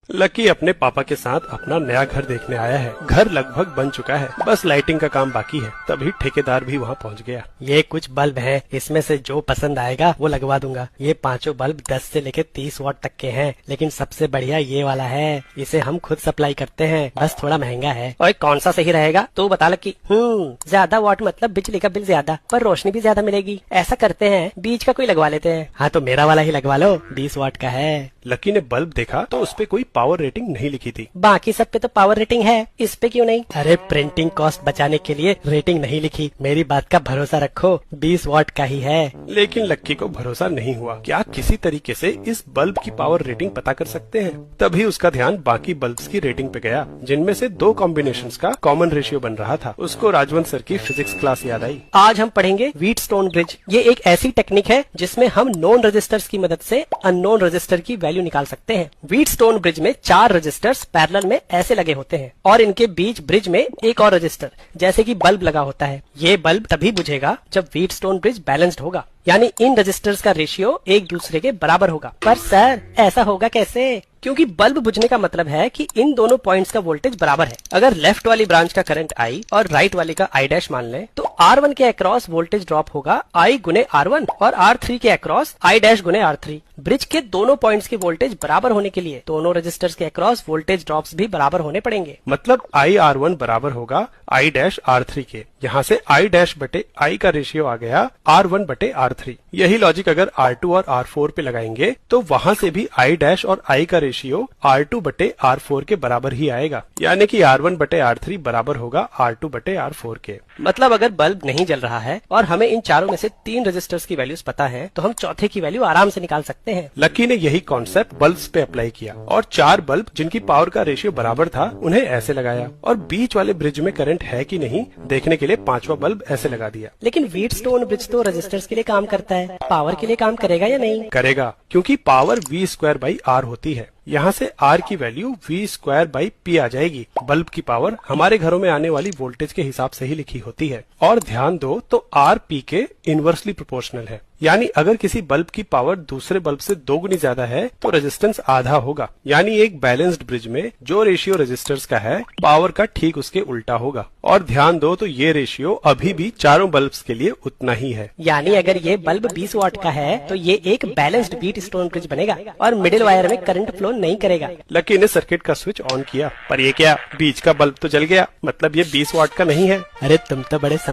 Lucky अपने पापा के साथ अपना नया घर देखने आया है। घर लगभग बन चुका है, बस लाइटिंग का काम बाकी है। तभी ठेकेदार भी वहाँ पहुँच गया। ये कुछ बल्ब हैं, इसमें से जो पसंद आएगा वो लगवा दूंगा। ये पांचों बल्ब 10 से लेकर 30 वाट तक के हैं, लेकिन सबसे बढ़िया ये वाला है। इसे हम खुद सप्लाई करते हैं, बस थोड़ा महंगा है। और कौन सा सही रहेगा तो बता लकी। ज्यादा वाट मतलब बिजली का बिल ज्यादा, पर रोशनी भी ज्यादा मिलेगी। ऐसा करते हैं, बीच का कोई लगवा लेते हैं। हाँ तो मेरा वाला ही लगवा लो, 20 वाट का है। लकी ने बल्ब देखा तो उस पे कोई पावर रेटिंग नहीं लिखी थी। बाकी सब पे तो पावर रेटिंग है, इस पे क्यों नहीं? अरे प्रिंटिंग कॉस्ट बचाने के लिए रेटिंग नहीं लिखी। मेरी बात का भरोसा रखो, 20 वाट का ही है। लेकिन लक्की को भरोसा नहीं हुआ। क्या किसी तरीके से इस बल्ब की पावर रेटिंग पता कर सकते हैं? तभी उसका ध्यान बाकी बल्ब्स की रेटिंग पे गया, जिनमें से 2 कॉम्बिनेशंस का कॉमन रेशियो बन रहा था। उसको राजवंत सर की फिजिक्स क्लास याद आई। आज हम पढ़ेंगे व्हीटस्टोन ब्रिज। ये एक ऐसी टेक्निक है जिसमें हम नोन रजिस्टर्स की मदद से अननोन रजिस्टर की वैल्यू निकाल सकते हैं। व्हीटस्टोन ब्रिज में 4 रजिस्टर्स पैरेलल में ऐसे लगे होते हैं और इनके बीच ब्रिज में एक और रजिस्टर जैसे कि बल्ब लगा होता है। ये बल्ब तभी बुझेगा जब व्हीटस्टोन ब्रिज बैलेंस्ड होगा, यानी इन रजिस्टर्स का रेशियो एक दूसरे के बराबर होगा। पर सर ऐसा होगा कैसे? क्योंकि बल्ब बुझने का मतलब है कि इन दोनों पॉइंट्स का वोल्टेज बराबर है। अगर लेफ्ट वाली ब्रांच का करंट I और राइट वाली का I डैश मान लें, तो R1 के अक्रॉस वोल्टेज ड्रॉप होगा I गुने R1 और R3 के अक्रॉस I डैश गुने R3। ब्रिज के दोनों पॉइंट्स के वोल्टेज बराबर होने के लिए दोनों रजिस्टर्स के अक्रॉस वोल्टेज ड्रॉप्स भी बराबर होने पड़ेंगे। मतलब I R1 बराबर होगा I डैश R3 के। यहाँ से I डैश बटे I का रेशियो आ गया R1 बटे R3। यही लॉजिक अगर R2 और R4 पे लगाएंगे तो वहाँ से भी I डैश और I का रेशियो R2 बटे R4 के बराबर ही आएगा, यानी कि R1 बटे R3 बराबर होगा R2 बटे R4 के। मतलब अगर बल्ब नहीं जल रहा है और हमें इन चारों में से 3 रजिस्टर्स की वैल्यूज पता है, तो हम चौथे की वैल्यू आराम से निकाल सकते हैं। लकी ने यही कॉन्सेप्ट बल्ब्स पे अप्लाई किया और 4 बल्ब जिनकी पावर का रेशियो बराबर था उन्हें ऐसे लगाया, और बीच वाले ब्रिज में करंट है कि नहीं देखने के लिए 5वां बल्ब ऐसे लगा दिया। लेकिन व्हीटस्टोन ब्रिज तो रजिस्टर्स के लिए काम करता है, पावर के लिए काम करेगा या नहीं? करेगा, क्योंकि पावर V²/R होती है। यहाँ से R की वैल्यू V²/P आ जाएगी। बल्ब की पावर हमारे घरों में आने वाली वोल्टेज के हिसाब से ही लिखी होती है, और ध्यान दो तो R P के इनवर्सली प्रोपोर्शनल है। यानी अगर किसी बल्ब की पावर दूसरे बल्ब से 2 गुनी ज्यादा है तो रेजिस्टेंस आधा होगा। यानी एक बैलेंस्ड ब्रिज में जो रेशियो रेजिस्टर्स का है, पावर का ठीक उसके उल्टा होगा। और ध्यान दो तो ये रेशियो अभी भी चारों बल्ब्स के लिए उतना ही है। यानी अगर ये बल्ब 20 वाट का है तो ये एक बैलेंस्ड व्हीटस्टोन ब्रिज बनेगा और मिडिल वायर में करंट फ्लो नहीं करेगा। लकी ने सर्किट का स्विच ऑन किया, पर ये क्या, बीच का बल्ब तो जल गया। मतलब ये 20 वाट का नहीं है। अरे तुम तो बड़े